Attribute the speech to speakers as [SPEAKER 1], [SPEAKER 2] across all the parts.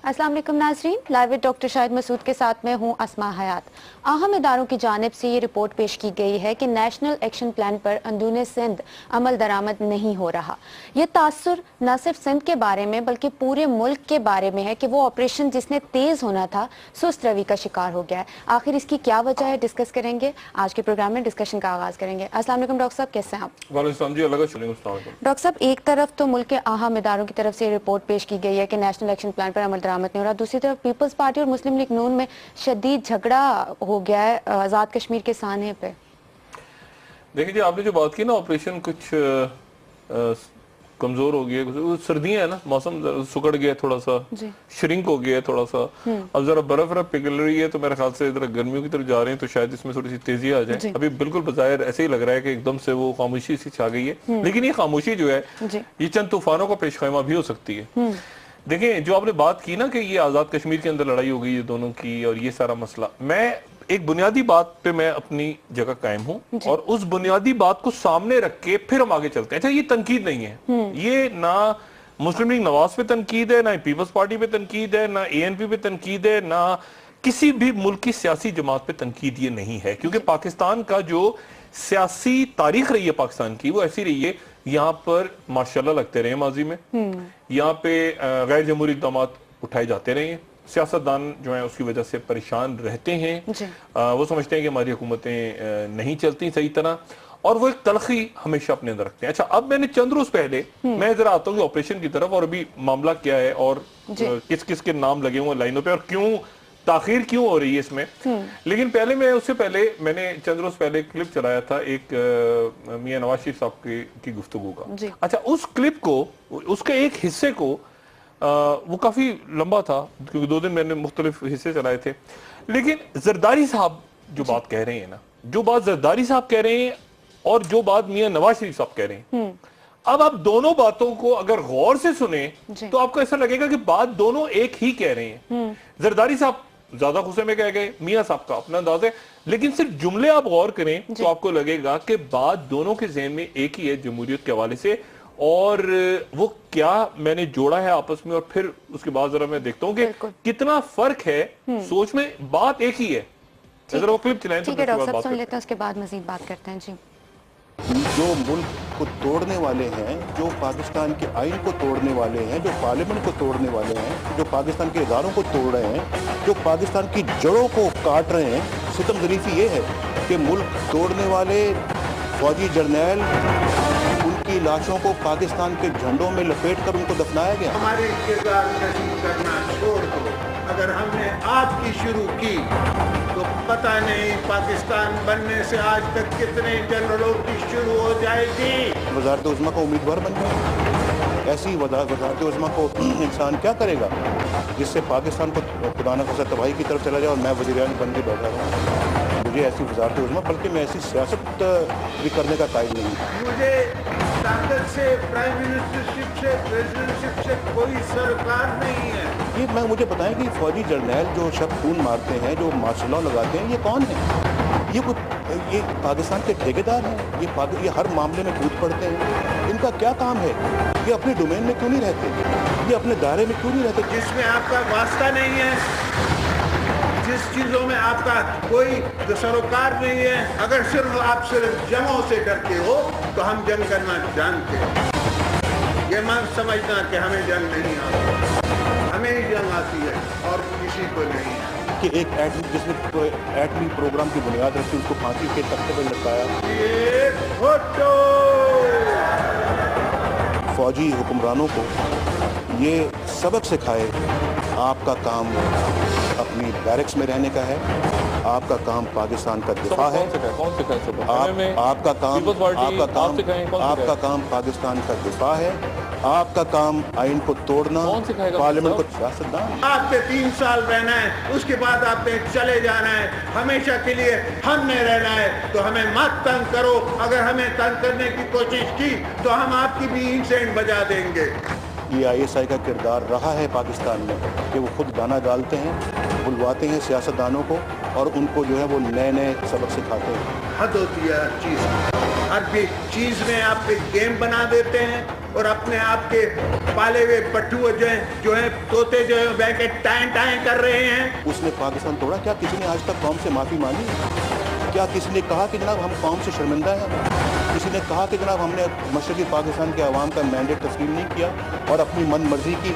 [SPEAKER 1] अस्सलाम वालेकुम नाज़रीन, live with doctor Shahid Masood के साथ मैं हूं अस्मा हयात। अहम इदारों की जानिब से ये रिपोर्ट पेश की गई है कि नेशनल एक्शन प्लान पर अंदरूनी सिंध अमल दरामद नहीं हो रहा। ये तासुर न सिर्फ सिंध के बारे में बल्कि पूरे मुल्क के बारे में है कि वो ऑपरेशन जिसने तेज होना था सुस्त रवि का शिकार हो गया है। आखिर इसकी क्या वजह है, डिस्कस करेंगे आज के प्रोग्राम में। डिस्कशन का आगाज करेंगे। अस्सलाम वालेकुम डॉक्टर साहब, कैसे हैं आप? डॉक्टर साहब, एक तरफ तो मुल्क के अहम इदारों की तरफ से रिपोर्ट पेश की गई है कि नेशनल एक्शन प्लान पर अमल दरामद नहीं हो रहा, दूसरी तरफ पीपल्स पार्टी और मुस्लिम लीग नून में शदीद झगड़ा हो गया है आजाद कश्मीर के साने पे।
[SPEAKER 2] देखिए जी, आपने जो बात की ना, ऑपरेशन कुछ कमजोर हो गया, सर्दियां है ना, मौसम सुकड़ गया, थोड़ा सा श्रिंक हो गया थोड़ा सा। अब जरा बर्फ पिघल रही है तो मेरे ख्याल से जरा गर्मियों की तरफ जा रहे हैं, तो शायद इसमें थोड़ी सी तेजी आ जाए। अभी बिल्कुल बजाय ऐसे ही लग रहा है कि एकदम से वो खामोशी सी छा गई है, लेकिन ये खामोशी जो है ये चंद तूफानों का पेशखैमा भी हो सकती है। देखिए, जो आपने बात की ना कि ये आजाद कश्मीर के अंदर लड़ाई हो गई है दोनों की और ये सारा मसला, मैं एक बुनियादी बात पे मैं अपनी जगह कायम हूं और उस बुनियादी बात को सामने रख के फिर हम आगे चलते हैं। अच्छा, ये तनकीद नहीं है, ये ना मुस्लिम लीग नवाज पे तनकीद है, ना पीपल्स पार्टी पे तनकीद है, ना ANP पे तनकीद है, ना किसी भी मुल्क की सियासी जमात पे तनकीद ये नहीं है। क्योंकि पाकिस्तान का जो सियासी तारीख रही है पाकिस्तान की, वो ऐसी रही है, यहाँ पर माशाल्लाह लगते रहे माजी में, यहाँ पे गैर जमहूरी इक़दाम उठाए जाते रहे हैं, सियासतदान जो है उसकी वजह से परेशान रहते हैं। वो समझते हैं कि हमारी हुकूमतें नहीं चलती सही तरह, और वो एक तलखी हमेशा अपने अंदर रखते हैं। अच्छा, अब मैंने चंद रोज पहले मैं जरा आता हूँ ऑपरेशन की तरफ और अभी मामला क्या है और किस किस के नाम लगे हुए लाइनों पे और क्यों ताखीर क्यों हो रही है इसमें। लेकिन पहले मैं उससे पहले मैंने चंद रोज पहले क्लिप चलाया था एक मियां नवाज शरीफ साहब की गुफ्तगू का। अच्छा, उस क्लिप को, उसके एक हिस्से को वो काफी लंबा था क्योंकि 2 दिन मैंने मुख्तलिफ हिस्से चलाए थे, लेकिन जरदारी साहब जो बात कह रहे हैं ना, जो बात जरदारी साहब कह रहे हैं और जो बात मियां नवाज शरीफ साहब कह रहे हैं, अब आप दोनों बातों को अगर गौर से सुने तो आपको ऐसा लगेगा कि बात दोनों एक ही कह रहे हैं। जरदारी साहब ज्यादा गुस्से में कह गए, मियां साहब का अपना अंदाज है, लेकिन सिर्फ जुमले आप गौर करें तो आपको लगेगा कि बात दोनों के ज़हन में एक ही है जमहूरियत के हवाले से, और वो क्या मैंने जोड़ा है आपस में, और फिर उसके बाद जरा मैं देखता हूँ कि कितना फर्क है सोच में, बात एक ही है। जरा वो क्लिप चलाएं।
[SPEAKER 1] ठीक है डॉक्टर साहब, सुन लेते हैं, उसके बाद मजीद बात करते हैं। जी,
[SPEAKER 3] जो मुल्क को तोड़ने वाले हैं, जो पाकिस्तान के आइन को तोड़ने वाले हैं, जो पार्लियामेंट को तोड़ने वाले हैं, जो पाकिस्तान के इदारों को तोड़ रहे हैं, जो पाकिस्तान की जड़ों को काट रहे हैं, सितम ज़रीफ़ी ये है कि मुल्क तोड़ने वाले फौजी जर्नैल, उनकी लाशों को पाकिस्तान के झंडों में लपेट कर उनको दफनाया गया।
[SPEAKER 4] हमारे किरदार नसीब करना छोड़ दो, अगर हमने आज की शुरू की तो पता नहीं पाकिस्तान बनने से आज तक कितने जनरलों की शुरू हो जाएगी।
[SPEAKER 3] वज़ारत उज़्मा का उम्मीदवार बन गया। ऐसी वज़ारत उज़्मा को इंसान क्या करेगा जिससे पाकिस्तान को खुदा न खास्ता तबाही की तरफ चला जाए और मैं वज़ीर-ए-आज़म बन के बैठा रहूँ। मुझे ऐसी वज़ारत उज़्मा, बल्कि मैं ऐसी सियासत भी करने का कायल नहीं।
[SPEAKER 4] मुझे ताकत से, प्राइम मिनिस्टरशिप से, प्रेसिडेंटशिप से कोई सरकार नहीं है।
[SPEAKER 3] ये मुझे बताएं कि फौजी जर्नैल जो शख्स खून मारते हैं, जो मार्शल लॉ लगाते हैं, ये कौन है? ये पाकिस्तान के ठेकेदार हैं? ये हर मामले में कूद पड़ते हैं। इनका क्या काम है? ये अपने डोमेन में क्यों नहीं रहते? ये अपने दायरे में क्यों नहीं रहते?
[SPEAKER 4] जिसमें आपका वास्ता नहीं है, जिस चीज़ों में आपका कोई सरोकार नहीं है, अगर आप सिर्फ जंगों से डरते हो तो हम जंग करना जानते हैं। ये मत समझना कि हमें जंग नहीं आती, हमें ही जंग आती है और किसी को नहीं है।
[SPEAKER 3] कि एक एटमी प्रोग्राम की बुनियाद रखी, उसको फांसी के तख्ते पर लटकाया।
[SPEAKER 4] ये फोटो
[SPEAKER 3] फौजी हुक्मरानों को ये सबक सिखाए, आपका काम अपनी बैरक्स में रहने का है, आपका काम पाकिस्तान का दिफा है। आपका काम पाकिस्तान का दिफा है, आपका काम आइन को तोड़ना, पार्लियामेंट को सियासतदान।
[SPEAKER 4] आपके 3 साल रहना है, उसके बाद आपने चले जाना है, हमेशा के लिए हमने रहना है, तो हमें मत तंग करो। अगर हमें तंग करने की कोशिश की तो हम आपकी भी इंसेंट बजा देंगे।
[SPEAKER 3] ये ISI का किरदार रहा है पाकिस्तान में कि वो खुद गाना डालते हैं, बुलवाते हैं सियासतदानों को और उनको जो है वो नए सबक सिखाते हैं।
[SPEAKER 4] हद होती है हर चीज़ में आप एक गेम बना देते हैं और अपने आप के पाले हुए पट्टू जो है तोते जो है बैठे टाएं टाएं कर रहे हैं।
[SPEAKER 3] उसने पाकिस्तान तोड़ा? क्या किसी ने आज तक कौम से माफी मांगी? क्या किसी ने कहा कि जनाब हम कौम से शर्मिंदा हैं? किसी ने कहा कि जनाब हमने मशरक़ी पाकिस्तान के अवाम का मैंडेट तस्लीम नहीं किया और अपनी मन मर्जी की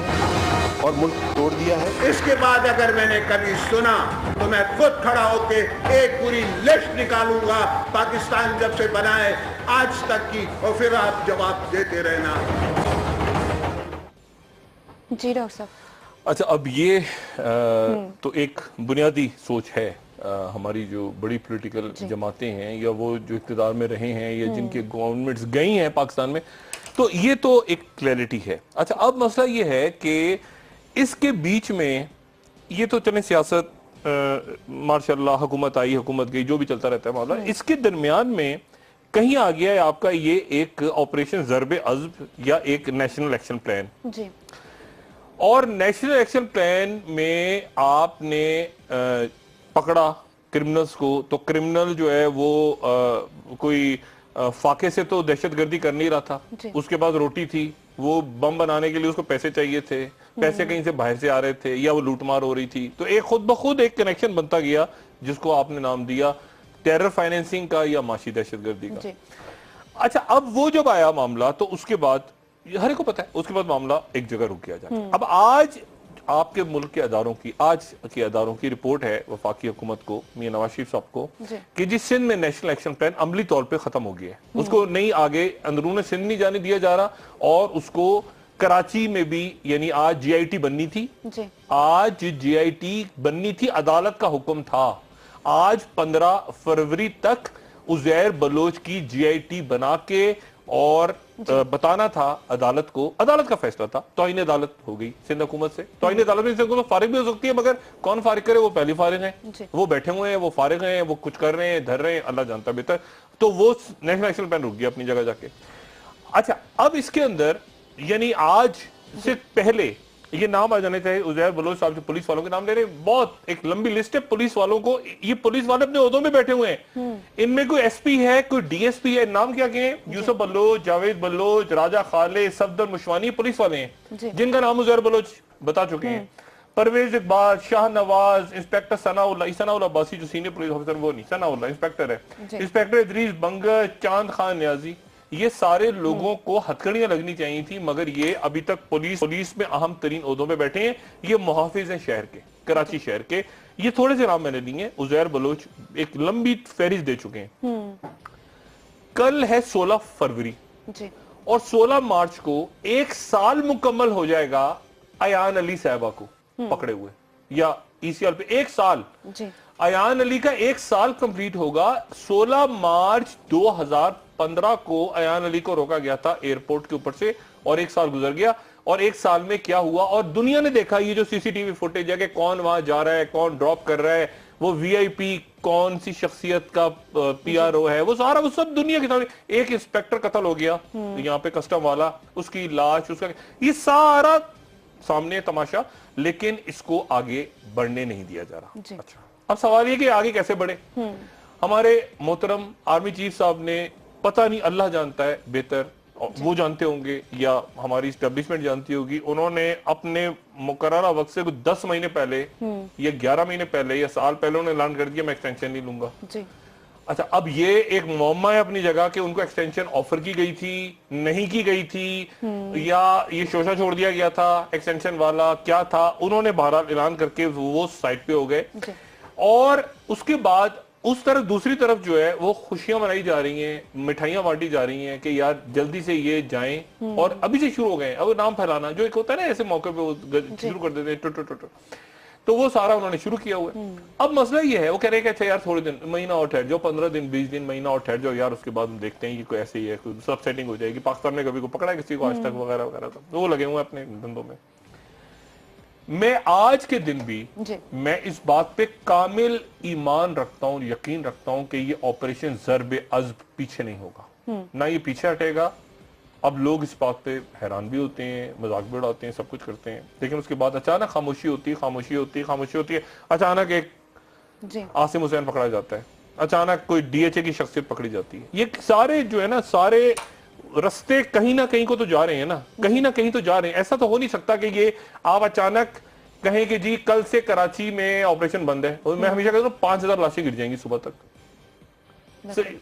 [SPEAKER 3] और मुल्क तोड़ दिया है?
[SPEAKER 4] इसके बाद अगर मैंने कभी सुना तो मैं खुद खड़ा होके एक पूरी लिस्ट निकालूंगा पाकिस्तान जब से बना है आज तक की, और फिर आप जवाब देते रहना।
[SPEAKER 1] जी डॉक्टर साहब।
[SPEAKER 2] अच्छा, अब ये तो एक बुनियादी सोच है हमारी जो बड़ी पॉलिटिकल जमातें हैं या वो जो इक़्तिदार में रहे हैं या जिनके गवर्नमेंट्स गई हैं पाकिस्तान में, तो ये तो एक क्लैरिटी है। अच्छा, अब मसला ये है कि इसके बीच में ये तो चले सियासत माशाल्लाह हुकूमत आई हुकूमत गई जो भी चलता रहता है मामला, इसके दरमियान में कहीं आ गया है आपका ये एक ऑपरेशन ज़र्ब-ए-अज़्ब या एक नेशनल एक्शन प्लान
[SPEAKER 1] जी। और
[SPEAKER 2] नेशनल एक्शन प्लान में आपने पकड़ा क्रिमिनल्स को, तो क्रिमिनल जो है वो कोई फाके से तो दहशतगर्दी कर नहीं रहा था, उसके बाद रोटी थी, वो बम बनाने के लिए उसको पैसे चाहिए थे, पैसे कहीं से बाहर से आ रहे थे या वो लूटमार हो रही थी, तो एक खुद ब खुद एक कनेक्शन बनता गया जिसको आपने नाम दिया टेरर फाइनेंसिंग का या माशी दहशतगर्दी का। अच्छा, अब वो जब आया मामला तो उसके बाद हर एक को पता है उसके बाद मामला एक जगह रुक गया जाता। अब आज आपके मुल्क के अदारों की रिपोर्ट है वफाकी हुकूमत को, मियां नवाज शरीफ साहब को, कि जिस सिंध में नेशनल एक्शन प्लान अमली तौर पे खत्म हो गया है, उसको नहीं आगे अंदरून सिंध नहीं जाने दिया जा रहा, और उसको कराची में भी, यानी आज GIT बननी थी, आज GIT बननी थी, अदालत का हुक्म था, आज 15 फरवरी तक उज़ैर बलोच की GIT बना के और बताना था अदालत को, अदालत का फैसला था, तौहीन अदालत हो गई सिंध हुकूमत से। तौहीन अदालत में सिंध फारिग भी हो सकती है, मगर कौन फारिग करे? वो पहली फारिग है, वो बैठे हुए हैं, वो फारिग हैं, वो कुछ कर रहे हैं, धर रहे हैं, अल्लाह जानता बेहतर। तो वो नेशनल एक्शन प्लान रुक गया अपनी जगह जाके। अच्छा, अब इसके अंदर यानी आज से पहले ये नाम आ जाने चाहिए, उज़ैर बलोच साहब जो पुलिस वालों के नाम ले रहे हैं, बहुत एक लंबी लिस्ट है पुलिस वालों को, ये पुलिस वाले अपने ओहदों में बैठे हुए हैं, इनमें कोई SP है, कोई DSP है, नाम क्या क्या है? यूसुफ बलोच, जावेद बलोच, राजा खालिद, सफदर मुशवानी पुलिस वाले हैं जिनका नाम उज़ैर बलोच बता चुके हैं। परवेज इकबाल, शाह नवाज, इंस्पेक्टर सनाउल्लाह अब्बासी जो सीनियर पुलिस ऑफिसर, वो नहीं, सनाउल्लाह इंस्पेक्टर है, इंस्पेक्टर इदरीस बंगर, चांद खान न्याजी, ये सारे लोगों को हथकड़ियां लगनी चाहिए थी, मगर ये अभी तक पुलिस में अहम तरीन ओहदों में बैठे हैं। ये मुहाफिज हैं शहर के, कराची शहर के। ये थोड़े से नाम मैंने लिए हैं। उज़ैर बलोच एक लंबी फहरिस्त दे चुके हैं। कल है 16 फरवरी और 16 मार्च को 1 साल मुकम्मल हो जाएगा अयान अली साहबा को पकड़े हुए, या ECR पे 1 साल। अयान अली का 1 साल कंप्लीट होगा। 16 मार्च 2015 को अयान अली को रोका गया था एयरपोर्ट के ऊपर से, और 1 साल गुजर गया। और 1 साल में क्या हुआ, और दुनिया ने देखा ये जो CCTV फुटेज है कि कौन वहां जा रहा है, कौन ड्रॉप कर रहा है, वो VIP कौन सी शख्सियत का PRO है, वो सारा, वो सब दुनिया के सामने। एक इंस्पेक्टर कत्ल हो गया यहाँ पे, कस्टम वाला, उसकी लाश, उसका, ये सारा सामने तमाशा, लेकिन इसको आगे बढ़ने नहीं दिया जा रहा। अच्छा, अब सवाल ये कि आगे कैसे बढ़े। हमारे मोहतरम आर्मी चीफ साहब ने, पता नहीं अल्लाह जानता है बेहतर, वो जानते होंगे या हमारी एस्टेब्लिशमेंट जानती होगी, उन्होंने अपने मुकर्ररा वक्त से 10 महीने पहले या 11 महीने पहले या साल पहले उन्होंने ऐलान कर दिया मैं एक्सटेंशन नहीं लूंगा। अच्छा, अब ये एक मौमा है अपनी जगह कि उनको एक्सटेंशन ऑफर की गई थी, नहीं की गई थी, या ये शोशा छोड़ दिया गया था एक्सटेंशन वाला, क्या था, उन्होंने बहरहाल ऐलान करके वो साइड पे हो गए। और उसके बाद उस तरफ, दूसरी तरफ जो है वो खुशियां मनाई जा रही हैं, मिठाइयां बांटी जा रही हैं कि यार जल्दी से ये जाएं, और अभी से शुरू हो गए। अब नाम फैलाना जो एक होता है ना, ऐसे मौके पे वो शुरू कर देते हैं, तो वो सारा उन्होंने शुरू किया हुआ है। अब मसला ये है, वो कह रहे हैं कि अच्छा यार थोड़े दिन, महीना और ठहर जाओ, 15 दिन 20 दिन, महीना और ठहर जाओ यार, उसके बाद हम देखते हैं कि कोई ऐसे ही है, कोई सब सेटिंग हो जाएगी। पाकिस्तान में कभी को पकड़ा है किसी को आज तक वगैरह वगैरह, तो वो लगे हुए हैं अपने धंधों में। मैं आज के दिन भी मैं इस बात पे कामिल ईमान रखता हूं, यकीन रखता हूं कि ये ऑपरेशन ज़र्ब-ए-अज़्ब पीछे नहीं होगा, ना ये पीछे हटेगा। अब लोग इस बात पे हैरान भी होते हैं, मजाक भी उड़ाते हैं, सब कुछ करते हैं, लेकिन उसके बाद अचानक खामोशी होती है, खामोशी होती है, खामोशी होती है। अचानक एक आसिम हुसैन पकड़ा जाता है, अचानक कोई DHA की शख्सियत पकड़ी जाती है। ये सारे जो है ना, सारे रास्ते कहीं ना कहीं को तो जा रहे हैं ना, कहीं ना कहीं तो जा रहे हैं। ऐसा तो हो नहीं सकता कि ये आप अचानक कहें कि जी कल से कराची में ऑपरेशन बंद है, और मैं हमेशा कहता हूँ 5000 लाशें गिर जाएंगी सुबह तक,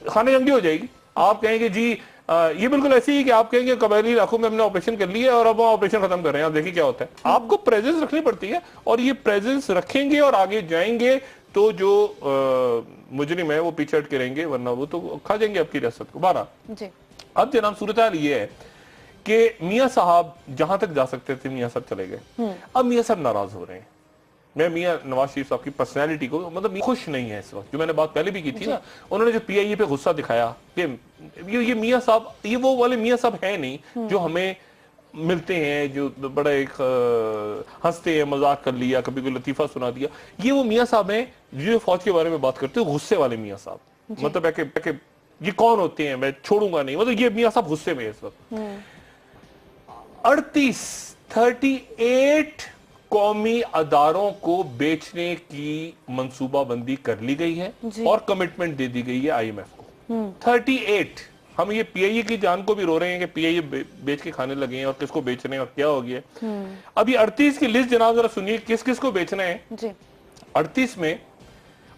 [SPEAKER 2] खाने जंगी हो जाएगी। आप कहेंगे जी ये बिल्कुल ऐसे ही कि आप कहेंगे कबायली इलाकों में हमने ऑपरेशन कर लिया और अब ऑपरेशन खत्म कर रहे हैं, आप देखिए क्या होता है। आपको प्रेजेंस रखनी पड़ती है, और ये प्रेजेंस रखेंगे और आगे जाएंगे तो जो मुजरिम है वो पीछे हट के रहेंगे, वरना वो तो खा जाएंगे आपकी रियासत को। 12 अब जनाब सूरत हाल ये है कि मियां साहब जहां तक जा सकते थे मियां साहब चले गए, अब मियां साहब नाराज हो रहे हैं। मैं मियां नवाज शरीफ साहब की पर्सनैलिटी को मतलब खुश नहीं है इस वक्त, जो मैंने बात पहले भी की थी ना, उन्होंने जो PIA पे गुस्सा दिखाया कि ये मियां साहब, ये वो वाले मियां साहब है नहीं जो हमें मिलते हैं, जो बड़ा एक हंसते हैं, मजाक कर लिया, कभी कोई लतीफा सुना दिया। ये वो मियां साहब हैं जो फौज के बारे में बात करते हैं, गुस्से वाले मियां साहब। मतलब है कि ये कौन होते हैं, मैं छोड़ूंगा नहीं, मतलब ये मियां साहब गुस्से में है इस वक्त। 38 कौमी अदारों को बेचने की मंसूबाबंदी कर ली गई है और कमिटमेंट दे दी गई है IMF को। 38। हम ये PIA की जान को भी रो रहे हैं कि PIA बेच के खाने लगे हैं, और किसको बेच रहे हैं और क्या हो गया। अब ये 38 की लिस्ट जनाब जरा सुनिए, किस किस को बेचना है। 38 में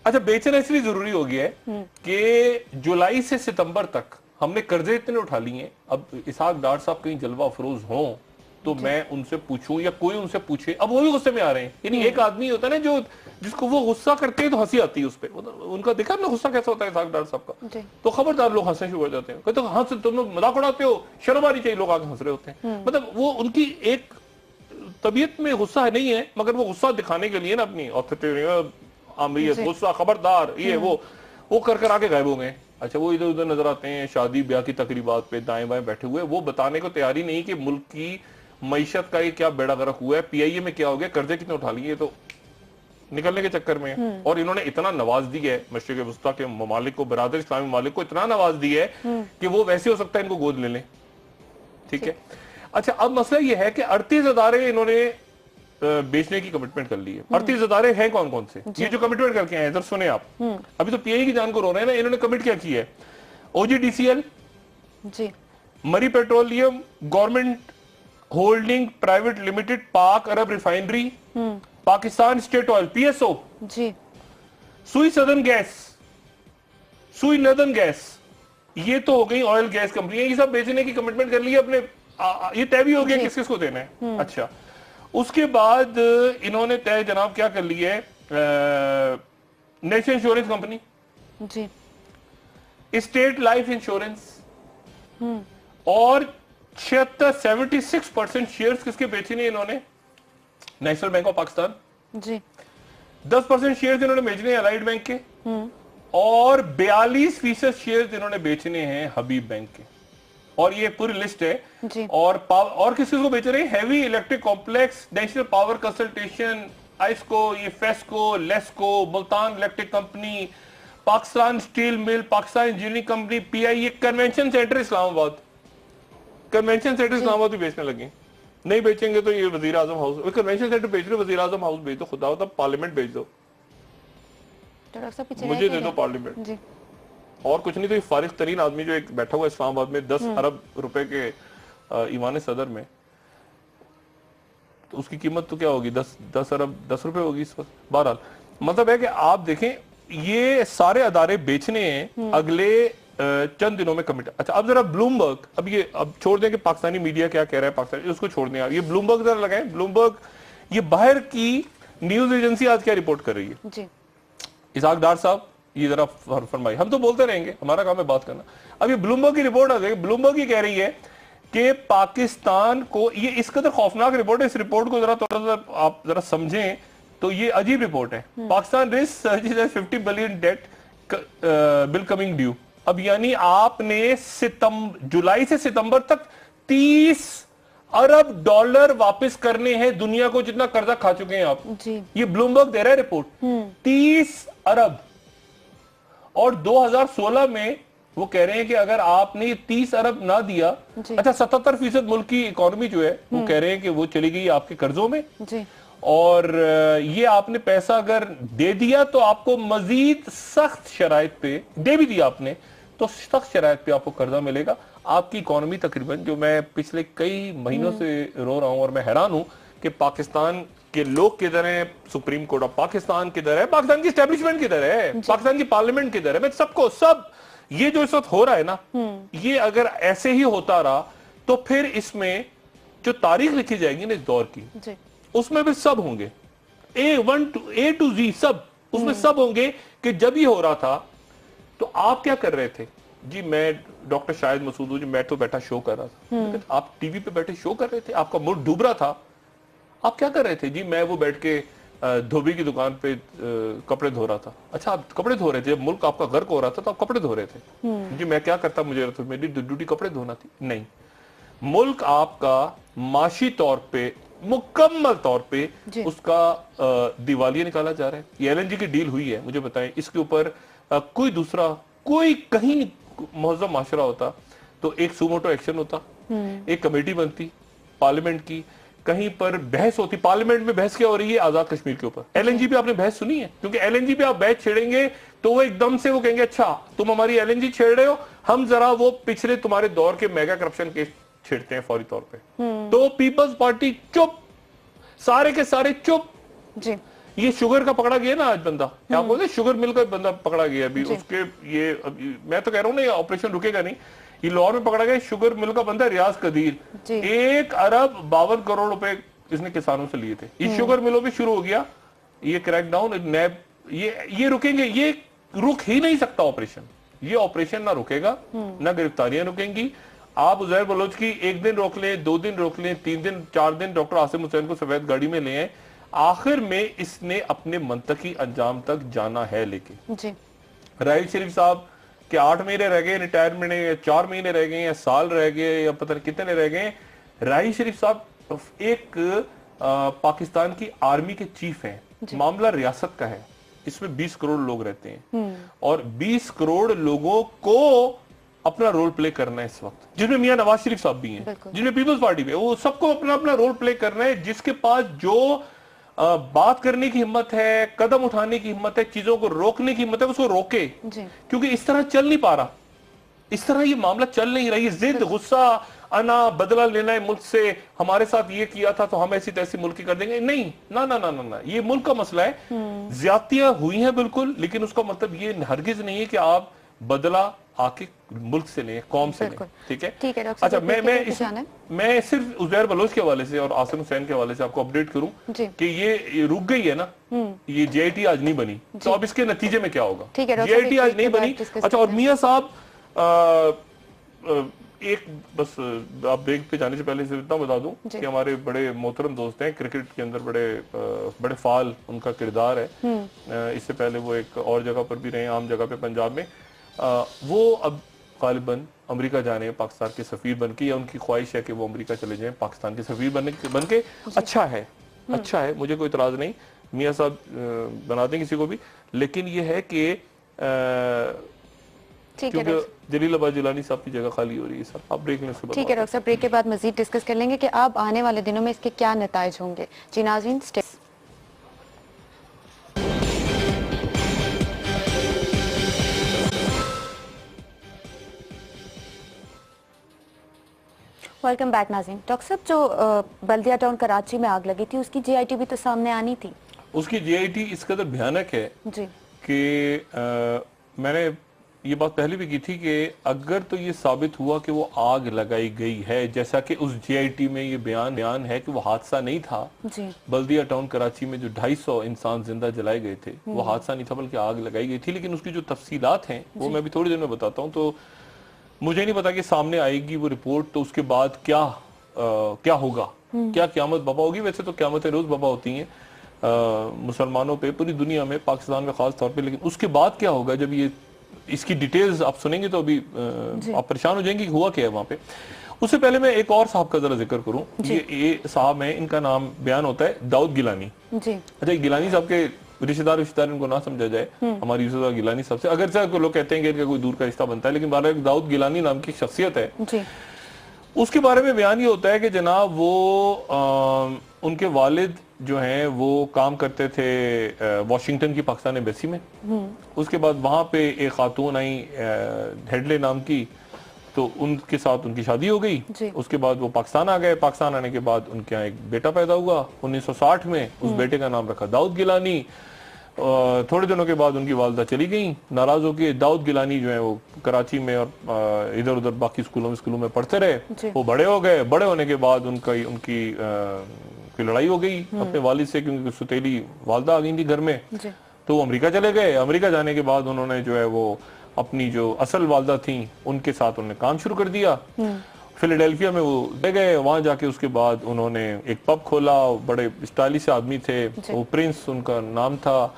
[SPEAKER 2] अच्छा बेचना इसलिए जरूरी हो गया है कि जुलाई से सितंबर तक हमने कर्जे इतने उठा लिए हैं। अब इसहाक डार साहब कहीं जलवा अफरोज हों तो मैं उनसे पूछूं या कोई उनसे पूछे, अब वो भी गुस्से में आ रहे हैं। यानी एक आदमी होता है ना जो जिसको वो गुस्सा करते हैं तो हंसी आती है उस पर, उनका देखा ना गुस्सा कैसा होता है इसहाक डार साहब का, तो खबरदार लोग हंसने शुरू हो जाते हैं, कहते हंस तुम लोग मजाक उड़ाते हो, शर्म आनी चाहिए, लोग आगे हंस रहे होते हैं। मतलब वो उनकी एक तबीयत में गुस्सा नहीं है, मगर वो गुस्सा दिखाने के लिए ना अपनी ऑथोरिटी, आमरीत, गुस्सा, खबरदार, ये वो कर आके गायब हो गए। अच्छा वो इधर उधर नजर आते हैं शादी ब्याह की तकरीबात पे दाएं बाएं बैठे हुए, वो बताने को तैयार ही नहीं कि मुल्क की मईशत का ये क्या बेड़ा गर्क हुआ है, PIA में क्या हो गया, कर्जे कितने उठा लिए, तो निकलने के चक्कर में। और इन्होंने इतना नवाज दिया है मशरिक वस्ता के ममालिक को, बरादर इस्लामी ममालिक को इतना नवाज दिया है कि वो वैसे हो सकता है इनको गोद ले लें। ठीक है। अच्छा अब मसला ये है कि 38 अदारे इन्होंने बेचने की कमिटमेंट कर ली है। 38 अदारे हैं कौन कौन से, ये जो कमिटमेंट करके आए इधर सुने आप। अभी तो PIA की जान को रो रहे हैं ना, इन्होंने कमिट क्या किया है। OGDCL जी, Mari petroleum government holding private limited, Pak Arab refinery, Pakistan state oil PSO जी, Sui southern gas, Sui northern gas, ये तो हो गई ऑयल गैस कंपनी, ये सब बेचने की कमिटमेंट कर ली है अपने। ये तय भी हो गया किस किस को देना है। अच्छा उसके बाद इन्होंने तय जनाब क्या कर लिया है, नेशनल इंश्योरेंस कंपनी जी, स्टेट लाइफ इंश्योरेंस, और 76% शेयर्स किसके बेचने इन्होंने, नेशनल बैंक ऑफ पाकिस्तान जी, 10% शेयर्स इन्होंने बेचने हैं अलाइड बैंक के, और 42% शेयर्स इन्होंने बेचने हैं हबीब बैंक के। और ये पूरी लिस्ट है जी। और किस किस को बेच रहे हैं, heavy electric complex, national power consultation, IESCO, ये FESCO, LESCO, Multan electric company, Pakistan steel mill, Pakistan engineering company, PIA, convention centre Islamabad, convention centre Islamabad भी बेचने लगे। नहीं बेचेंगे तो ये वजीर आजम हाउस, कन्वेंशन सेंटर बेच रहे, वजीर आजम हाउस बेच दो, खुदा होता पार्लियामेंट बेच दो, मुझे दे दो पार्लियामेंट जी। और कुछ नहीं तो ये फारिग तरीन आदमी जो एक बैठा हुआ है इस्लामाबाद में 10 अरब रुपए के ईवान सदर में, तो उसकी कीमत तो क्या होगी, 10 अरब 10 रुपए होगी इस वक्त। बहरहाल मतलब है कि आप देखें ये सारे अदारे बेचने हैं अगले चंद दिनों में कमिट। अच्छा अब जरा ब्लूमबर्ग, अब छोड़ दें कि पाकिस्तानी मीडिया क्या कह रहा है, पाकिस्तानी उसको छोड़ दें, ये ब्लूमबर्ग जरा लगाएं। ब्लूमबर्ग ये बाहर की न्यूज एजेंसी आज क्या रिपोर्ट कर रही है जी। इसहाक डार साहब ये जरा फरमाइए, हम तो बोलते रहेंगे, हमारा काम है बात करना। अब ये ब्लूमबर्ग की रिपोर्ट आ गई, ब्लूमबर्ग ये कह रही है कि पाकिस्तान को, ये इस कदर खौफनाक रिपोर्ट है, इस रिपोर्ट को जरा थोड़ा सा आप जरा समझें तो ये अजीब रिपोर्ट है। Pakistan risk 50 billion debt bill coming due. अब यानी आपने जुलाई से सितंबर तक 30 अरब डॉलर वापस करने हैं दुनिया को, जितना कर्जा खा चुके हैं आप जी। ये ब्लूमबर्ग दे रहा है रिपोर्ट, 30 अरब। और 2016 में वो कह रहे हैं कि अगर आपने 30 अरब ना दिया, अच्छा 77% मुल्क की इकोनॉमी जो है वो कह रहे हैं कि वो चली गई आपके कर्जों में जी। और ये आपने पैसा अगर दे दिया तो आपको मजीद सख्त शराइत पे, दे भी दिया आपने तो सख्त शराइत पे आपको कर्जा मिलेगा। आपकी इकोनॉमी तकरीबन, जो मैं पिछले कई महीनों से रो रहा हूं और मैं हैरान हूं कि पाकिस्तान के लोग किधर हैं, सुप्रीम कोर्ट ऑफ पाकिस्तान किधर है, पाकिस्तान की एस्टेब्लिशमेंट किधर है, पाकिस्तान की पार्लियामेंट किधर है, मैं सबको सब ये जो इस वक्त हो रहा है ना, ये अगर ऐसे ही होता रहा तो फिर इसमें जो तारीख लिखी जाएगी ना इस दौर की, उसमें भी सब होंगे, A to Z सब उसमें सब होंगे कि जब ये हो रहा था तो आप क्या कर रहे थे जी। मैं डॉक्टर शाहिद मसूद हूं जी, मैं तो बैठा शो कर रहा था, लेकिन आप टीवी पे बैठे शो कर रहे थे, आपका मुल्क डूब रहा था, आप क्या कर रहे थे जी। मैं वो बैठ के धोबी की दुकान पे कपड़े धो रहा था। अच्छा, आप कपड़े धो रहे थे, जब मुल्क आपका गर्क हो रहा था तो आप कपड़े धो रहे थे जी। मैं क्या करता, मुझे तो मेरी ड्यूटी कपड़े धोना थी? नहीं, मुल्क आपका माशी तौर पे, मुकम्मल तौर पे उसका दिवालिया निकाला जा रहा है। ये LNG की डील हुई है, मुझे बताएं इसके ऊपर कोई दूसरा कोई कहीं मुहज़्ज़म माशरा होता तो एक सुमोटो एक्शन होता, एक कमेटी बनती पार्लियामेंट की, कहीं पर बहस होती। पार्लियामेंट में बहस क्या हो रही है? आजाद कश्मीर के ऊपर। LNG पे आपने बहस सुनी है? क्योंकि LNG पे आप बहस छेड़ेंगे तो वो एकदम से वो कहेंगे अच्छा तुम हमारी LNG छेड़ रहे हो, हम जरा वो पिछले तुम्हारे दौर के मेगा करप्शन केस छेड़ते हैं फौरी तौर पे। तो पीपल्स पार्टी चुप, सारे के सारे चुप जी। ये शुगर का पकड़ा गया ना आज बंदा, आप बोलते शुगर मिल का बंदा पकड़ा गया अभी, उसके ये मैं तो कह रहा हूँ ना, ये ऑपरेशन रुकेगा नहीं। ये लाहौर में पकड़ा गया शुगर मिल का बंदा रियाज कदीर, 1 अरब 52 करोड़ रुपए इसने किसानों से लिए थे। ये शुगर मिलों पे शुरू हो गया ये क्रैकडाउन, नैब ये रुकेंगे, ये रुक ही नहीं सकता ऑपरेशन। ये ऑपरेशन ना रुकेगा, ना गिरफ्तारियां रुकेंगी। आप उजैर बलोच की 1 दिन रोक लें, 2 दिन रोक लें, 3 दिन 4 दिन डॉक्टर आसिम हुसैन को सफेद गाड़ी में ले आए, आखिर में इसने अपने मंतकी अंजाम तक जाना है। लेके जी राहिल शरीफ साहब के 8 महीने रह गए रिटायरमेंट, या 4 महीने रह गए, या साल रह गए, या पता नहीं कितने रह गए। राहिल शरीफ साहब एक पाकिस्तान की आर्मी के चीफ हैं, मामला रियासत का है, इसमें 20 करोड़ लोग रहते हैं और 20 करोड़ लोगों को अपना रोल प्ले करना है इस वक्त, जिसमें मियां नवाज शरीफ साहब भी हैं, जिसमें पीपल्स पार्टी पे, वो सबको अपना अपना रोल प्ले करना है। जिसके पास जो बात करने की हिम्मत है, कदम उठाने की हिम्मत है, चीजों को रोकने की हिम्मत है, उसको रोके, क्योंकि इस तरह चल नहीं पा रहा, इस तरह ये मामला चल नहीं रहा। ये जिद, गुस्सा, अना, बदला लेना है मुल्क से, हमारे साथ ये किया था तो हम ऐसी तैसी मुल्क की कर देंगे, नहीं, ना ना ना ना ना, ये मुल्क का मसला है। ज्यादतियां हुई हैं बिल्कुल, लेकिन उसका मतलब ये हरगिज नहीं है कि आप बदला आके मुल्क से लें, कौम से लें, ठीक है। अच्छा, मैं सिर्फ उजैर बलोच के हवाले से और आसिम हुसैन के हवाले से आपको अपडेट करूं कि ये रुक गई है ना, ये JIT आज नहीं बनी, तो अब इसके नतीजे में क्या होगा? JIT आज नहीं बनी। अच्छा, और मियां साहब एक बस आप ब्रेक पे जाने से पहले से इतना बता दूं कि हमारे बड़े मोहतरम दोस्त हैं, क्रिकेट के अंदर बड़े फाल उनका किरदार है। इससे पहले वो एक और जगह पर भी रहे, आम जगह पे पंजाब में। वो अब गालिबन अमेरिका जाने हैं पाकिस्तान के सफीर बनके, या उनकी ख्वाहिश है कि वो अमेरिका चले जाएं पाकिस्तान के सफीर बनके। अच्छा है, अच्छा है, मुझे कोई इतराज नहीं, मियां साहब बना दें किसी को भी, लेकिन ये है कि क्योंकि जलीलाबाद जिलानी साहब की जगह खाली हो रही है। सर आप ब्रेक में, ठीक है
[SPEAKER 1] डॉक्टर साहब, ब्रेक के बाद मजीद डिस्कस कर लेंगे कि अब आने वाले दिनों में इसके क्या नताइज होंगे। जी नाज़रीन, वेलकम बैक नाज़रीन। डॉक्टर साहब, जो बल्दिया टाउन कराची में आग लगी थी उसकी JIT भी तो सामने आनी थी।
[SPEAKER 2] उसकी JIT इस कदर भयानक है जी कि मैंने ये बात पहले भी की थी कि अगर तो ये साबित हुआ कि वो आग लगाई गई है, जैसा कि उस JIT में ये बयान है कि वो हादसा नहीं था जी। बल्दिया टाउन कराची में जो 250 इंसान जिंदा जलाए गए थे वो हादसा नहीं था बल्कि आग लगाई गई थी। लेकिन उसकी जो तफसीलात हैं वो मैं भी थोड़ी देर में बताता हूँ। तो मुझे नहीं पता कि सामने आएगी वो रिपोर्ट तो उसके बाद क्या होगा, क्या क़यामत बपा होगी। वैसे तो क़यामतें रोज बपा होती हैं मुसलमानों पे, पूरी दुनिया में, पाकिस्तान में खास तौर पे, लेकिन उसके बाद क्या होगा जब ये इसकी डिटेल्स आप सुनेंगे तो अभी आप परेशान हो जाएंगे कि हुआ क्या है वहां पे। उससे पहले मैं एक और साहब का जरा जिक्र करूं। ये साहब है, इनका नाम बयान होता है दाऊद गिलानी जी। अच्छा, गिलानी साहब के रिश्तेदार इनको ना समझा जाए हमारी यूसुफ गिलानी साहब से, अगर से लोग कहते हैं कि इनका कोई दूर का रिश्ता बनता है, लेकिन बारह दाऊद गिलानी नाम की शख्सियत है जी। उसके बारे में बयान ये होता है कि जनाब वो उनके वालिद जो हैं वो काम करते थे वाशिंगटन की पाकिस्तान एम्बेसी में। उसके बाद वहां पे एक खातून आई हेडले नाम की, तो उनके साथ उनकी शादी हो गई। उसके बाद वो पाकिस्तान आ गए। पाकिस्तान आने के बाद उनके यहाँ एक बेटा पैदा हुआ 1960 में। उस बेटे का नाम रखा दाऊद गिलानी। थोड़े दिनों के बाद उनकी वालदा चली गई नाराज होकर। दाऊद गिलानी जो है वो कराची में और इधर उधर बाकी स्कूलों में पढ़ते रहे। वो बड़े हो गए। बड़े होने के बाद उनकी लड़ाई हो गई अपने वालिद से, क्योंकि सुतेली वालदा आ गई थी घर में। तो वो अमेरिका चले गए। अमेरिका जाने के बाद उन्होंने जो है वो अपनी जो असल वालदा थी उनके साथ उन्होंने काम शुरू कर दिया। फिलाडेल्फिया में वो ले गए। वहां जाके उसके बाद उन्होंने एक पब खोला। बड़े स्टाइलिश आदमी थे वो, प्रिंस उनका नाम था।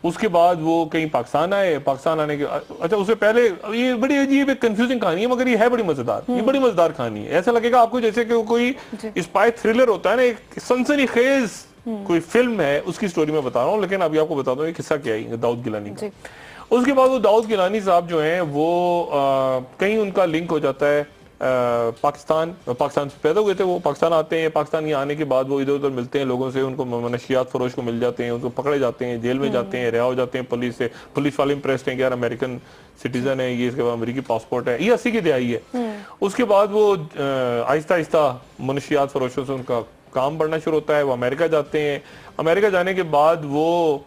[SPEAKER 2] उसके बाद वो कहीं पाकिस्तान आए। पाकिस्तान आने के अच्छा उससे पहले ये बड़ी अजीब कंफ्यूजिंग कहानी है, मगर ये है बड़ी मजेदार। ये बड़ी मजेदार कहानी है। ऐसा लगेगा आपको जैसे कि कोई स्पाई थ्रिलर होता है ना, एक सनसनीखेज कोई फिल्म है, उसकी स्टोरी मैं बता रहा हूँ। लेकिन अभी आपको बता दूं ये किस्सा क्या है दाऊद गिलानी का। उसके बाद वो दाऊद गिलानी साहब जो हैं वो कहीं उनका लिंक हो जाता है पाकिस्तान से पैदा हुए थे वो। पाकिस्तान आते हैं। पाकिस्तान यहाँ आने के बाद वो इधर उधर मिलते हैं लोगों से। उनको मनशियात फरोश को मिल जाते हैं। उनको पकड़े जाते हैं, जेल में जाते हैं, रिहा हो जाते हैं पुलिस से। पुलिस वाले इंप्रेस्ड हैं कि यार अमेरिकन सिटीजन है ये, इसके बाद अमेरिकी पासपोर्ट है। ये 80 की दिहाई है। उसके बाद वो आहिस्ता आहिस्ता मनशियात फरोशों से उनका काम बढ़ना शुरू होता है। वो अमेरिका जाते हैं। अमेरिका जाने के बाद वो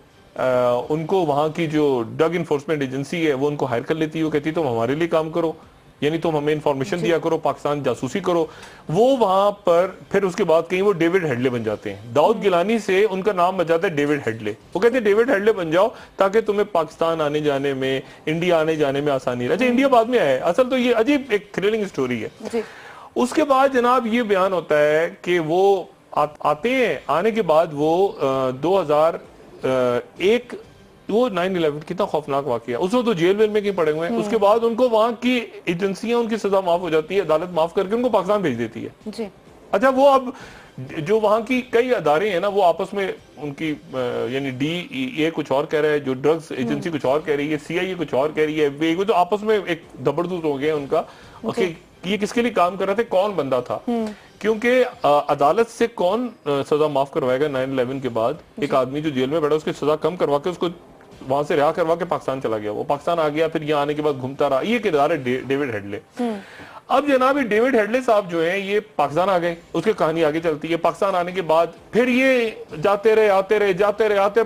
[SPEAKER 2] उनको वहां की जो ड्रग इन्फोर्समेंट एजेंसी है वो उनको हायर कर लेती है। वो कहती है तुम हमारे लिए काम करो, यानी तुम हमें इन्फॉर्मेशन दिया करो, पाकिस्तान जासूसी करो। वो वहां पर फिर उसके बाद कहीं वो डेविड हेडले बन जाते हैं। दाऊद गिलानी से उनका नाम बन जाता है डेविड हेडले। वो कहते हैं डेविड हेडले बन जाओ ताकि तुम्हें पाकिस्तान आने जाने में, इंडिया आने जाने में आसानी रहे। अच्छा इंडिया बाद में आया, असल तो ये अजीब एक थ्रिलिंग स्टोरी है। उसके बाद जनाब ये बयान होता है कि वो आते हैं। आने के बाद वो 2001 वो 9/11 कितना खौफनाक वाकया, उसमें तो जेल वेल में कहीं पड़े हुए हैं। उसके बाद उनको वहां की एजेंसियां उनकी सजा माफ हो जाती है, अदालत माफ करके उनको पाकिस्तान भेज देती है जी। अच्छा वो अब जो वहां की कई अदारे हैं ना वो आपस में उनकी यानी DEA कुछ और कह रहा है, जो ड्रग्स एजेंसी कुछ और कह रही है, CIA कुछ और कह रही है। वो तो आपस में एक दबड़दूत हो गया उनका कि ये किसके लिए काम कर रहे थे, कौन बंदा था। क्योंकि अदालत से कौन सजा माफ करवाएगा 9/11 के बाद। एक आदमी जो जेल में बैठा उसकी सजा कम करवा के उसको वहां से रिहा करवा के पाकिस्तान चला गया। वो पाकिस्तान आ गया, फिर यहाँ आने के बाद घूमता रहा। ये किरदार है डेविड हेडले। अब जनाब ये डेविड हेडले साहब जो हैं ये पाकिस्तान आ गए। उसकी कहानी आगे चलती है। पाकिस्तान आने के बाद फिर ये जाते रहे आते रहे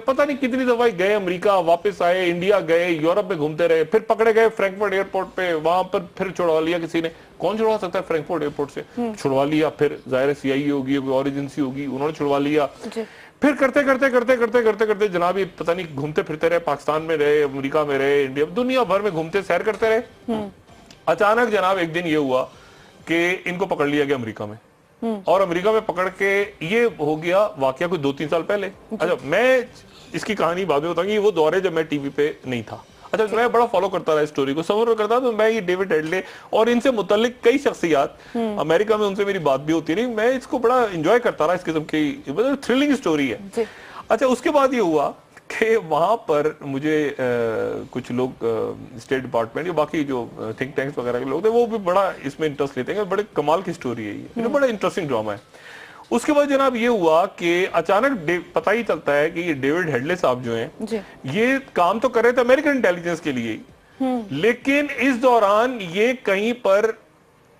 [SPEAKER 2] पता नहीं कितनी दफा गए अमेरिका, वापस आए, इंडिया गए, यूरोप में घूमते रहे, फिर पकड़े गए फ्रैंकफर्ट एयरपोर्ट पे। वहां पर फिर छुड़वा लिया किसी ने। कौन छुड़वा सकता है फ्रैंकफर्ट एयरपोर्ट से? छुड़वा लिया। फिर जाहिर CIA होगी, कोई और एजेंसी होगी, उन्होंने छुड़वा लिया। फिर करते जनाब ये पता नहीं घूमते फिरते रहे, पाकिस्तान में रहे, अमेरिका में रहे, इंडिया, दुनिया भर में घूमते सैर करते रहे। अचानक जनाब एक दिन ये हुआ कि इनको पकड़ लिया गया अमेरिका में। और अमेरिका में पकड़ के ये हो गया वाकया कोई 2-3 साल पहले। अच्छा मैं इसकी कहानी बाद में बताऊंगी। ये वो दौर है जब मैं टीवी पे नहीं था। अच्छा मैं बड़ा फॉलो करता रहा स्टोरी को, समर करता। तो मैं ये डेविड हेडले और इनसे मुतल्लिक कई शख्सियात अमेरिका में उनसे मेरी बात भी होती रही। मैं इसको बड़ा एंजॉय करता रहा। इस किस्म की मतलब थ्रिलिंग स्टोरी है। अच्छा उसके बाद ये हुआ कि वहां पर मुझे कुछ लोग स्टेट डिपार्टमेंट या बाकी जो थिंक टैंक्स वगैरह के लोग थे वो भी बड़ा इसमें इंटरेस्ट लेते हैं। बड़े कमाल की स्टोरी है ये, बड़ा इंटरेस्टिंग ड्रामा है। उसके बाद जनाब ये हुआ कि अचानक पता ही चलता है कि ये डेविड हेडले साहब जो हैं ये काम तो कर रहे थे अमेरिकन इंटेलिजेंस के लिए, लेकिन इस दौरान ये कहीं पर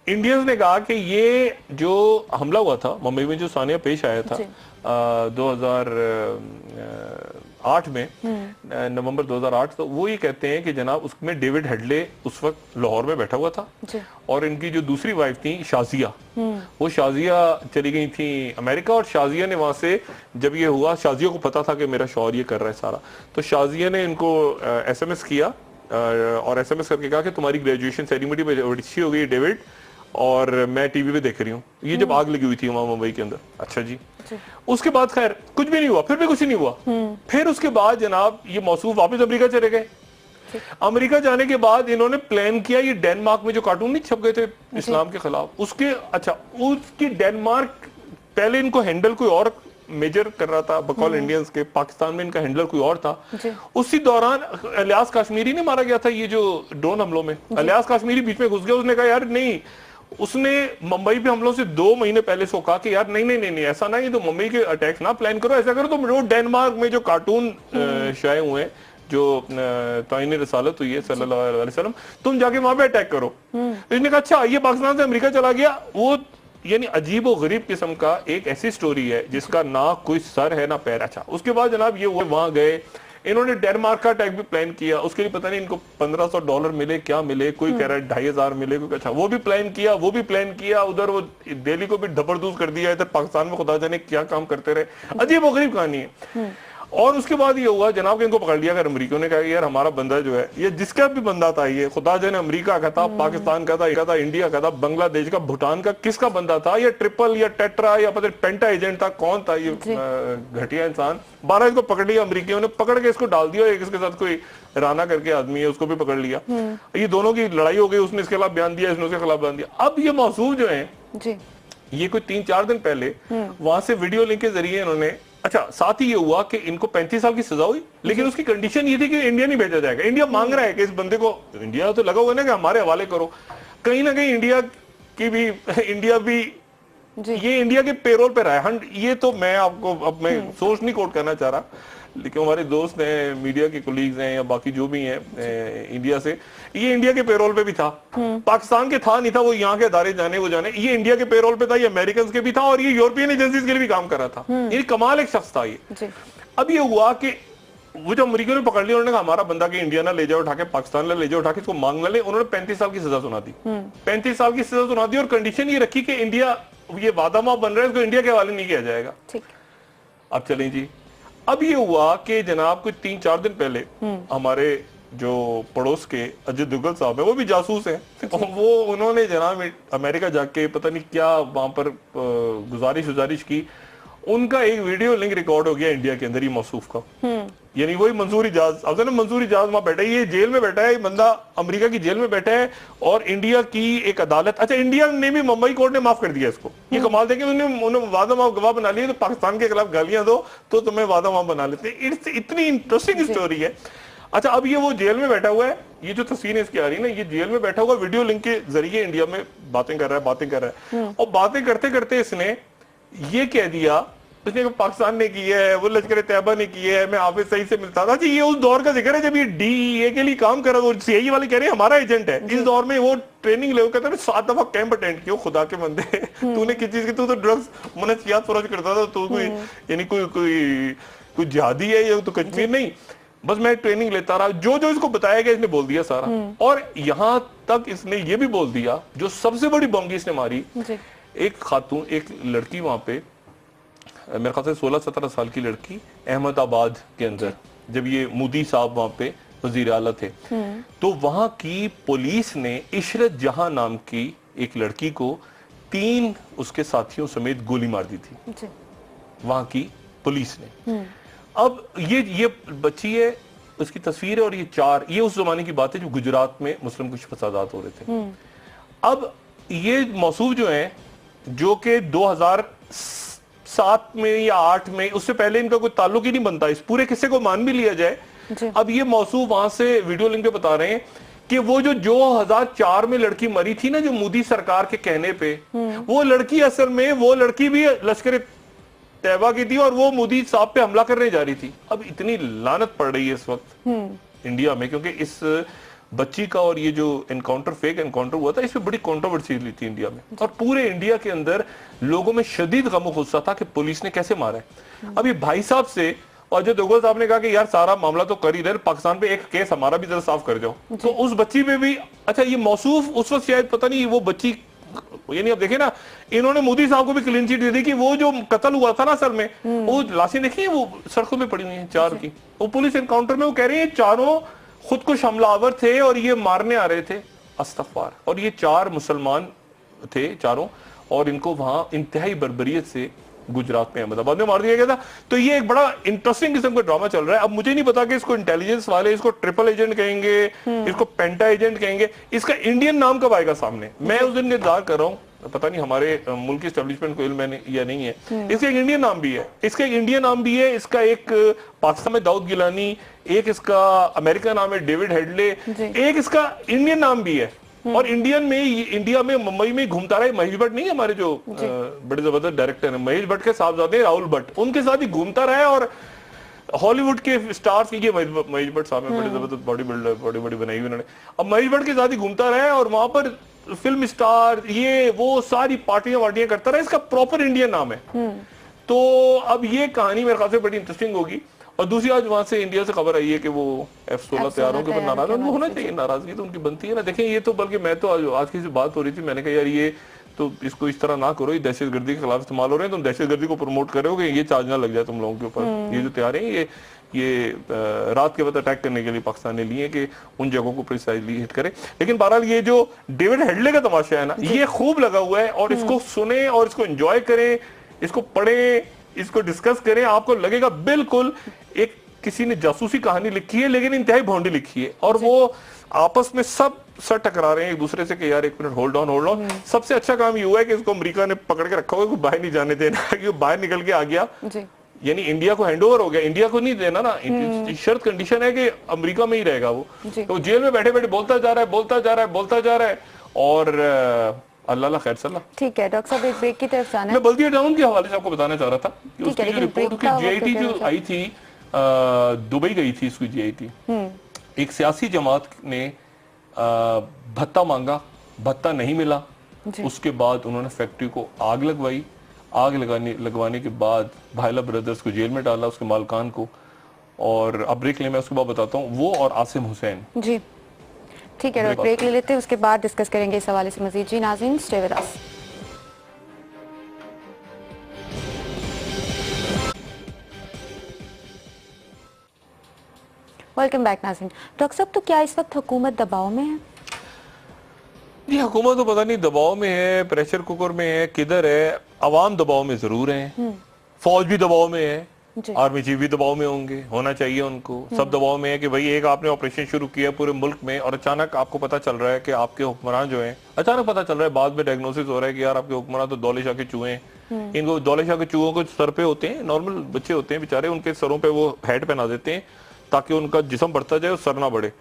[SPEAKER 2] इंडियंस ने कहा कि ये जो हमला हुआ था मुंबई में, जो सानिया पेश आया था 2008 में, नवंबर 2008, तो वो ये कहते हैं कि जनाब उसमें डेविड हेडले उस वक्त लाहौर में बैठा हुआ था और इनकी जो दूसरी वाइफ थी शाजिया, वो शाजिया चली गई थी अमेरिका। और शाजिया ने वहां से जब ये हुआ, शाजिया को पता था कि मेरा शौहर ये कर रहा है सारा, तो शाजिया ने इनको SMS किया और SMS करके कहा कि तुम्हारी ग्रेजुएशन सेरेमनी पे अच्छी हो गई डेविड, और मैं टीवी पे देख रही हूँ। ये जब आग लगी हुई थी वहां मुंबई के अंदर। अच्छा जी। उसके बाद खैर कुछ भी नहीं हुआ, फिर भी कुछ नहीं हुआ। फिर उसके बाद जनाब ये मौसूफ वापस अमेरिका चले गए। अमेरिका जाने के बाद इन्होंने प्लान किया, ये डेनमार्क में जो कार्टून नहीं छप गए थे इस्लाम के खिलाफ, उसके उसकी डेनमार्क पहले इनको हैंडल कोई और मेजर कर रहा था बकौल इंडियंस के, पाकिस्तान में इनका हैंडलर कोई और था। उसी दौरान इलियास कश्मीरी ने मारा गया था ये जो ड्रोन हमलों में। इलियास कश्मीरी बीच में घुस गया। उसने कहा यार नहीं, उसने मुंबई पे हमलों से 2 महीने पहले सो कहा कि यार नहीं ऐसा नहीं, तो मुंबई के अटैक्स ना प्लान करो, ऐसा करो तो डेनमार्क में जो कार्टून शाये हुए हैं जो तायीन रसालत हुई है सल्लल्लाहु अलैहि वसल्लम, तुम जाके वहां पे अटैक करो। इसने कहा अच्छा ये पाकिस्तान से अमेरिका चला गया। वो यानी अजीब और गरीब किस्म का एक ऐसी स्टोरी है जिसका ना कोई सर है ना पैर। अच्छा उसके बाद जनाब ये वहां गए, इन्होंने डेनमार्क का अटैक भी प्लान किया, उसके लिए पता नहीं इनको $1500 मिले क्या मिले, कोई कह रहा है 2500 मिले, कोई अच्छा वो भी प्लान किया, उधर वो दिल्ली को भी धपरदूस कर दिया, इधर पाकिस्तान में खुदा जाने क्या काम करते रहे। अजीब और गरीब कहानी है। और उसके बाद ये हुआ जनाब कि इनको पकड़ लिया। अगर अमेरिका ने कहा यार हमारा बंदा जो है, ये जिसका भी बंदा था, ये खुदा जाने अमेरिका का था, पाकिस्तान का था, इंडिया का था, बांग्लादेश का, भूटान का, किसका बंदा था, ये ट्रिपल या टेट्रा या पता पेंटा एजेंट था, कौन था ये घटिया इंसान। 12 इसको पकड़ लिया अमेरिकियों ने, पकड़ के इसको डाल दिया। एक इसके साथ कोई राना करके आदमी है, उसको भी पकड़ लिया। ये दोनों की लड़ाई हो गई, उसने इसके खिलाफ बयान दिया, इसने उसके खिलाफ बयान दिया। अब ये मौसूफ जो है ये कोई 3-4 दिन पहले वहां से वीडियो लिंक के जरिए इन्होंने, अच्छा साथ ही ये हुआ कि इनको 35 साल की सजा हुई, लेकिन उसकी कंडीशन ये थी कि इंडिया नहीं भेजा जाएगा। इंडिया मांग रहा है कि इस बंदे को, इंडिया तो लगा हुआ ना कि हमारे हवाले करो। कहीं ना कहीं इंडिया भी ये इंडिया के पेरोल पे रहा है। ये तो मैं आपको अब मैं सोर्स नहीं कोट करना चाह रहा, लेकिन हमारे दोस्त हैं, मीडिया के कोलीग्स हैं या बाकी जो भी हैं इंडिया से, ये इंडिया के पेरोल पे भी था, पाकिस्तान के था नहीं था, वो यहाँ के अदारे जाने वो जाने, ये इंडिया के पेरोल पे था, ये अमेरिकन के भी था और ये यूरोपियन एजेंसीज के लिए भी काम कर रहा था। ये कमाल एक शख्स था ये। अब ये हुआ कि वो जो अमेरिका ने पकड़ लिया, उन्होंने कहा हमारा बंदा के इंडिया ना ले जाओ उठा के, पाकिस्तान ले जाओ उठा के, इसको मांग ना ले। उन्होंने 35 साल की सजा सुना दी। 35 साल की सजा सुना दी और कंडीशन ये रखी कि इंडिया, ये वादा माफ बन रहा है, इसको इंडिया के हवाले नहीं किया जाएगा। अब चलें जी, अब ये हुआ कि जनाब कुछ 3-4 दिन पहले हमारे जो पड़ोस के अजय दुग्गल साहब है, वो भी जासूस हैं, वो उन्होंने जनाब अमेरिका जाके पता नहीं क्या वहां पर गुजारिश की। उनका एक वीडियो लिंक रिकॉर्ड हो गया इंडिया के अंदर ही मौसूफ का, यानी वही मंसूर इजाज। अब ना मंसूर इजाज वहां बैठा है, ये जेल में बैठा है, बंदा अमेरिका की जेल में बैठा है और इंडिया की एक अदालत, अच्छा इंडिया ने भी, मुंबई कोर्ट ने माफ कर दिया इसको। ये कमाल देखे, उन्होंने वादा माफ गवाह बना लिया, तो पाकिस्तान के खिलाफ गालियां दो तो तुम्हें वादा माफ बना लेते हैं। इतनी इंटरेस्टिंग स्टोरी है। अच्छा अब ये वो जेल में बैठा हुआ है, ये जो तस्वीर इसकी आ रही है ना, ये जेल में बैठा हुआ वीडियो लिंक के जरिए इंडिया में बातें कर रहा है और बातें करते करते इसने ये कह दिया, उसने पाकिस्तान ने की है, वो लश्कर तैयबा ने की है, मैं हाफिज सईद से मिलता था। जी ये उस दौर का जिक्र है जब ये DEA के लिए काम कर रहा था, सीआईए वाले कह रहे हैं हमारा एजेंट है। इस दौर में वो ट्रेनिंग ले, कहता है 7 दफा कैंप अटेंड किया। खुदा के बंदे तूने किस चीज की, तू तो ड्रग्स मनशियात फरोश करता था, तू कोई यानी कोई जिहादी है या तो कश्मीर नहीं, बस मैं ट्रेनिंग लेता रहा। जो इसको बताया गया इसने बोल दिया सारा। और यहां तक इसने ये भी बोल दिया, जो सबसे बड़ी बोंगी इसने मारी, एक खातून, एक लड़की वहां पे, मेरे ख्याल से 16-17 साल की लड़की, अहमदाबाद के अंदर, जब ये मोदी साहब वहां पे वजीर आला थे, तो वहां की पुलिस ने इशरत जहां नाम की एक लड़की को 3 उसके साथियों समेत गोली मार दी थी, वहां की पुलिस ने। अब ये बच्ची है, उसकी तस्वीर है, और ये 4, ये उस जमाने की बात है जब गुजरात में मुस्लिम कुछ फसादात हो रहे थे। अब ये मौसूफ जो है, जो कि 2007 में या 8 में, उससे पहले इनका कोई ताल्लुक ही नहीं बनता, इस पूरे किस्से को मान भी लिया जाए। अब ये मौसूफ वहां से वीडियो लिंक पे बता रहे हैं कि वो जो 2004 में लड़की मरी थी ना, जो मोदी सरकार के कहने पे, वो लड़की असल में, वो लड़की भी लश्कर तैयबा की थी और वो मोदी साहब पे हमला करने जा रही थी। अब इतनी लानत पड़ रही है इस वक्त इंडिया में, क्योंकि इस बच्ची का और ये जो एनकाउंटर, फेक एनकाउंटर हुआ था, इस पे बड़ी कंट्रोवर्सी हुई थी इंडिया में, और पूरे इंडिया के अंदर लोगों में शदीद गम गुस्सा था कि पुलिस ने कैसे मारा है। अब ये भाई साहब से और जो दुग्गल साहब ने कहा कि यार सारा मामला तो कर ही रहे, पाकिस्तान पे एक केस हमारा भी जरा साफ कर जाओ, तो उस बच्ची पे भी, अच्छा ये मौसूफ उस वक्त शायद पता नहीं वो बच्ची, यानी अब देखे ना, इन्होंने मोदी साहब को भी क्लीन चिट दे दी कि वो जो कत्ल हुआ था ना असल में, वो लाशें देखी वो सड़कों में पड़ी हुई हैं 4 की, वो पुलिस एनकाउंटर में वो कह रही है 4 खुदकुश हमलावर थे और ये मारने आ रहे थे, अस्तगफार। और ये 4 मुसलमान थे चारों, और इनको वहां इंतहाई बर्बरियत से गुजरात में अहमदाबाद में मार दिया गया था। तो ये एक बड़ा इंटरेस्टिंग किस्म का ड्रामा चल रहा है। अब मुझे नहीं पता कि इसको इंटेलिजेंस वाले इसको ट्रिपल एजेंट कहेंगे, इसको पेंटा एजेंट कहेंगे, इसका इंडियन नाम कब आएगा सामने, मैं उस दिन इंतजार कर रहा हूँ। पता नहीं हमारे मुल्क की एस्टेब्लिशमेंट को इल्म है या नहीं है। इसका एक इंडियन नाम भी है, इसका एक इंडियन नाम भी है, इसका एक पाकिस्तान में दाऊद गिलानी, एक इसका अमेरिका नाम है डेविड हेडले, एक इसका इंडियन नाम भी है। और इंडिया में मुंबई में घूमता रहा है महेश भट्ट, नहीं हमारे जो बड़े जबरदस्त डायरेक्टर है, महेश भट्ट के साहबजादे राहुल भट्ट, उनके साथ ही घूमता रहा है और हॉलीवुड के स्टार्स की, महेश भट्ट साहब में बड़े जबरदस्त बॉडी बड़ी बनाई हुई उन्होंने, अब महेश भट्ट के साथ ही घूमता रहे और वहां पर फिल्म स्टार ये वो सारी पार्टियां करता रहे, इसका प्रॉपर इंडियन नाम है। तो अब ये कहानी मेरे ख्याल से बड़ी इंटरेस्टिंग होगी। और दूसरी, आज वहां से इंडिया से खबर आई है कि वो F-16 तैयारों के ऊपर नाराज है, होना चाहिए, नाराजगी तो उनकी बनती है ना। देखें ये तो, बल्कि मैं तो आज की बात हो रही थी, मैंने कहा यार ये तो इसको इस तरह ना करो, ये दहशतगर्दी के खिलाफ इस्तेमाल हो रहे हैं, तुम दहशतगर्दी को प्रमोट करोगे, ये चार्ज ना लग जाए तुम लोगों के ऊपर। ये जो तैयार है ये रात के वक्त अटैक करने के लिए पाकिस्तान ने लिए कि उन जगहों को प्रिसाइजली हिट करे। लेकिन बहरहाल ये जो डेविड हेडले का तमाशा है ना, ये खूब लगा हुआ है, और इसको सुने और इसको एंजॉय करें, इसको पढ़ें, इसको डिस्कस करें, आपको लगेगा बिल्कुल एक किसी ने जासूसी कहानी लिखी है, लेकिन इंतहाई भौंडी लिखी है, और वो आपस में सब सर टकरा रहे हैं एक दूसरे से कि यार एक मिनट होल्ड ऑन। सबसे अच्छा काम ये हुआ है कि इसको अमेरिका ने पकड़ के रखा हुआ है, बाहर नहीं जाने देना, कि बाहर निकल के आ गया, यानी इंडिया को हैंडओवर हो गया, इंडिया को नहीं देना ना, शर्त कंडीशन है कि अमेरिका में ही रहेगा वो। तो जेल में बैठे बैठे बोलता जा रहा है, और अल्लाह खैर सल्ला।
[SPEAKER 1] ठीक है डॉक्टर साहब, एक ब्रेक की तरफ जाना है।
[SPEAKER 2] मैं बल्दिया टाउन के हवाले से आपको बताना चाह रहा था कि उसकी जो रिपोर्ट की GIT जो आई थी, दुबई गई थी उसकी GIT, एक सियासी जमात ने भत्ता मांगा, भत्ता नहीं मिला, उसके बाद उन्होंने फैक्ट्री को आग लगवाई, आग लगवाने के बाद भायला ब्रदर्स को जेल में डाला, उसके मालकान को। और अब ब्रेक ले, मैं उसके बाद बताता हूँ, वो और आसिम हुसैन।
[SPEAKER 1] जी ठीक है, ब्रेक ले लेते हैं, उसके बाद डिस्कस करेंगे इस हवाले से मजीद। जी नाज़रीन, stay with us. Welcome back नाज़रीन। डॉक्टर साहब, तो क्या इस वक्त हुकूमत दबाव में है?
[SPEAKER 2] जी हुकूमत तो पता नहीं दबाव में है, प्रेशर कुकर में है, किधर है। अवाम दबाव में जरूर है, फौज भी दबाव में है, आर्मी चीफ भी दबाव में होंगे, होना चाहिए उनको, सब दबाव में है कि भाई एक आपने ऑपरेशन शुरू किया पूरे मुल्क में, और अचानक आपको पता चल रहा है कि आपके हुक्मरान जो हैं, अचानक पता चल रहा है, बाद में डायग्नोसिस हो रहा है कि यार आपके हुक्मरान तो दौले शाह के चूहे हैं। इनको दौले शाह के चूहों को सर पे होते हैं, नॉर्मल बच्चे होते हैं बेचारे, उनके सरों पे वो हैट पहना देते हैं ताकि उनका जिस्म बढ़ता जाए और सर ना बढ़े,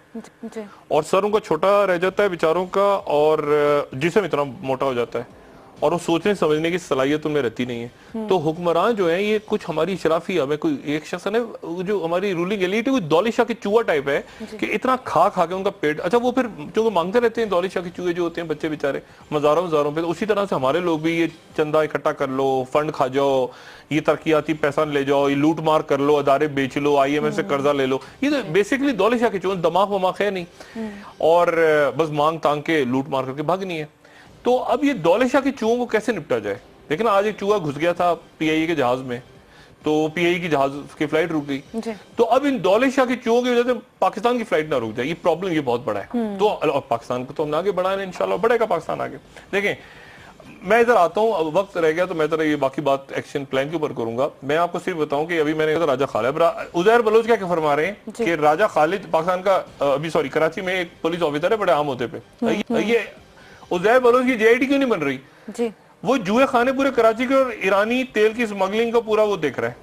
[SPEAKER 2] और सर उनका छोटा रह जाता है बेचारों का, और जिस्म इतना मोटा हो जाता है, और वो सोचने समझने की सलाहियत उनमें रहती नहीं है। तो हुक्मरान जो है ये कुछ हमारी शराफी, हमें कोई एक शख्स है जो हमारी रूलिंग एलिट है, वो दौले शाह के चूहा टाइप है कि इतना खा के उनका पेट, अच्छा वो फिर जो मांगते रहते हैं दौले शाह के चूहे जो होते हैं बच्चे बेचारे मजारों पे, तो उसी तरह से हमारे लोग भी ये चंदा इकट्ठा कर लो, फंड खा जाओ, ये तरक्याती पैसा ले जाओ, ये लूट मार कर लो, अदारे बेच लो, IMF से कर्जा ले लो, ये तो बेसिकली दौले शाह के चूहे, दिमाग वमाग है नहीं, और बस मांग तांग के लूट मार करके भागनी है। तो अब ये दौले शाह के चूहों को कैसे निपटा जाए? लेकिन आज एक चूहा घुस गया था PIA के जहाज में, तो PIA की जहाज की फ्लाइट रुक गई, तो अब इन दौले शाह के चूहों की वजह से पाकिस्तान की फ्लाइट ना रुक जाए, ये प्रॉब्लम ये बहुत बड़ा है। तो पाकिस्तान को तो हम आगे बढ़ाए, इंशाल्लाह बढ़ेगा पाकिस्तान आगे। देखें, मैं इधर आता हूँ, अब वक्त रह गया तो मैं जरा ये बाकी बात एक्शन प्लान के ऊपर करूंगा। मैं आपको सिर्फ बताऊं कि अभी मैंने राजा खालिद, उजैर बलोच क्या फरमा रहे हैं कि राजा खालिद पाकिस्तान का, अभी सॉरी कराची में एक पुलिस ऑफिसर है बड़े आम होते पे, ये उजैर बलोच की GIT क्यों नहीं बन रही? जी। वो जुए खाने पूरे कराची के और ईरानी तेल की स्मगलिंग का पूरा वो देख रहा है,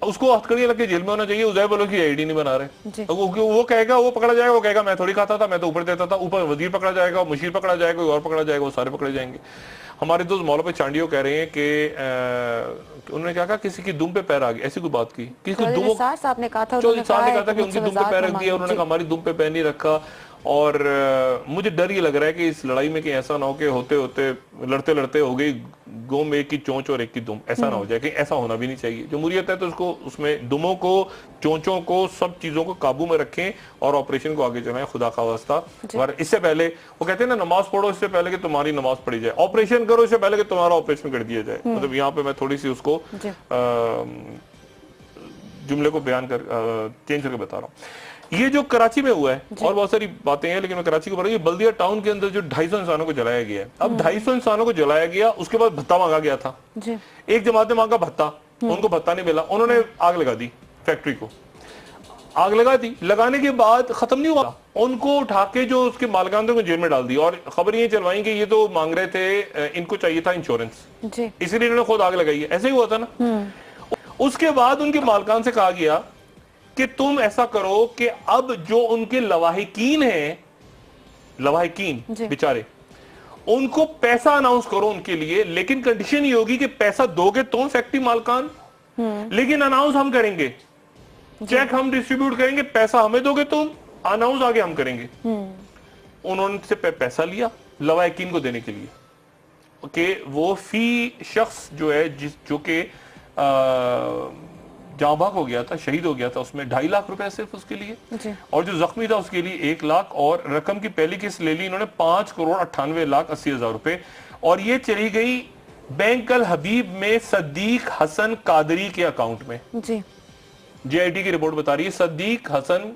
[SPEAKER 2] उसको हथकड़ियां लग के जेल में होना चाहिए। उजैर बलोच की GIT नहीं बना रहे, वो कहेगा, वो पकड़ा जाएगा, वो कहेगा मैं थोड़ी खाता था, मैं तो ऊपर देता था, ऊपर वजीर पकड़ा जाएगा, मुशीर पकड़ा जाएगा, कोई और पकड़ा जाएगा, वो सारे पकड़े जाएंगे। हमारे दोस्त मौला पे चांडियो कह रहे हैं कि उन्होंने क्या कहा, किसी की दुम पे पैर आ गया, ऐसी कोई बात की, किसी को दुम,
[SPEAKER 1] साहब ने कहा था
[SPEAKER 2] कि उनकी दुम पे पैर रख दिया, उन्होंने कहा हमारी दुम पे पैर नहीं रखा। और मुझे डर ये लग रहा है कि इस लड़ाई में कि ऐसा ना हो कि होते होते लड़ते लड़ते हो गई गो में एक की चोंच और एक की दुम, ऐसा ना हो जाए, कि ऐसा होना भी नहीं चाहिए। जमहूरियत है तो उसको, उसमें दुमों को, चोंचों को, सब चीजों को काबू में रखें और ऑपरेशन को आगे चलाएं, खुदा का वास्ता। और इससे पहले वो कहते हैं ना, नमाज पढ़ो इससे पहले कि तुम्हारी नमाज पढ़ी जाए, ऑपरेशन करो इससे पहले कि तुम्हारा ऑपरेशन कर दिया जाए। मतलब यहाँ पे मैं थोड़ी सी उसको जुमले को बयान कर चेंज करके बता रहा हूँ। ये जो कराची में हुआ है, और बहुत सारी बातें हैं, लेकिन मैं कराची को बता रहा हूँ, बल्दिया टाउन के अंदर जो 250 इंसानों को जलाया गया है। अब 250 इंसानों को जलाया गया, उसके बाद भत्ता मांगा गया था, एक जमात ने मांगा भत्ता, उनको भत्ता नहीं मिला, उन्होंने आग लगा दी, फैक्ट्री को आग लगा दी। लगाने के बाद खत्म नहीं हुआ, उनको उठा के जो उसके मालिकान थे जेल में डाल दी, और खबर ये चलवाई कि ये तो मांग रहे थे, इनको चाहिए था इंश्योरेंस, इसलिए इन्होंने खुद आग लगाई है। ऐसे ही हुआ था ना। उसके बाद उनके मालिकान से कहा गया कि तुम ऐसा करो कि अब जो उनके लवाहिकीन हैं, लवाहिकीन बेचारे, उनको पैसा अनाउंस करो उनके लिए, लेकिन कंडीशन ये होगी कि पैसा दोगे तुम फैक्ट्री मालकान, लेकिन अनाउंस हम करेंगे चेक हम डिस्ट्रीब्यूट करेंगे, पैसा हमें दोगे, तुम अनाउंस आगे हम करेंगे। उन्होंने से पैसा लिया लवाकिन को देने के लिए कि वो फी शख्स जो है जो कि जांबाग हो गया था, शहीद हो गया था, उसमें 2.5 लाख रुपए सिर्फ उसके लिए, और जो जख्मी था उसके लिए 1 लाख, और रकम की पहली किस्त ले ली इन्होंने 5,98,80,000 रुपए, और ये चली गई बैंक अल हबीब में सद्दीक हसन कादरी के अकाउंट में। JIT की रिपोर्ट बता रही है सद्दीक हसन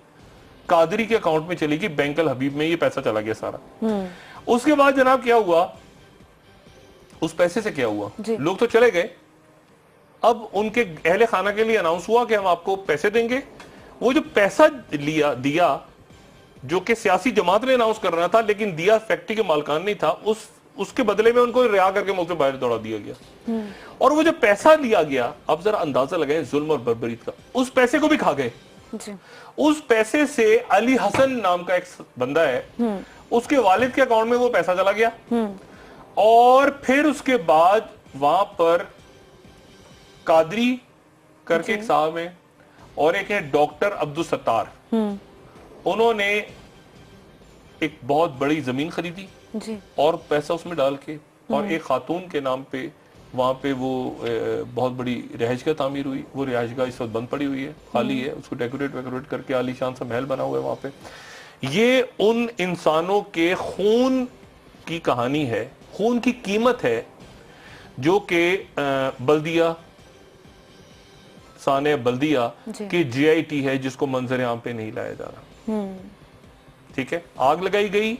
[SPEAKER 2] कादरी के अकाउंट में चली गई, बैंक अल हबीब में ये पैसा चला गया सारा। उसके बाद जनाब क्या हुआ, उस पैसे से क्या हुआ, लोग तो चले गए, अब उनके अहले खाना के लिए अनाउंस हुआ कि हम आपको पैसे देंगे। वो जो पैसा दिया जो कि सियासी जमात ने अनाउंस करना था, लेकिन दिया फैक्ट्री के मालिकान नहीं था, उसके बदले में उनको रिहा करके मुल्क से बाहर दौड़ा दिया गया। और वो जो पैसा लिया गया, अब जरा अंदाजा लगाएं जुल्म और बर्बरीत का, उस पैसे को भी खा गए। उस पैसे से अली हसन नाम का एक बंदा है, उसके वालिद के अकाउंट में वो पैसा चला गया, और फिर उसके बाद वहां पर कादरी करके एक साहब है और एक है डॉक्टर अब्दुल सत्तार, उन्होंने एक बहुत बड़ी जमीन खरीदी और पैसा उसमें डाल के, और एक खातून के नाम पे वहां पे वो बहुत बड़ी रिहाइश का तामीर हुई। वो रिहाइश का इस वक्त बंद पड़ी हुई है, खाली है, उसको डेकोरेट करके आलीशान सा महल बना हुआ है वहां पे। ये उन इंसानों के खून की कहानी है, खून की कीमत है, जो कि बल्दिया साने बल्दिया की JIT है, जिसको मंजर आम पे नहीं लाया जा रहा। ठीक है, आग लगाई गई,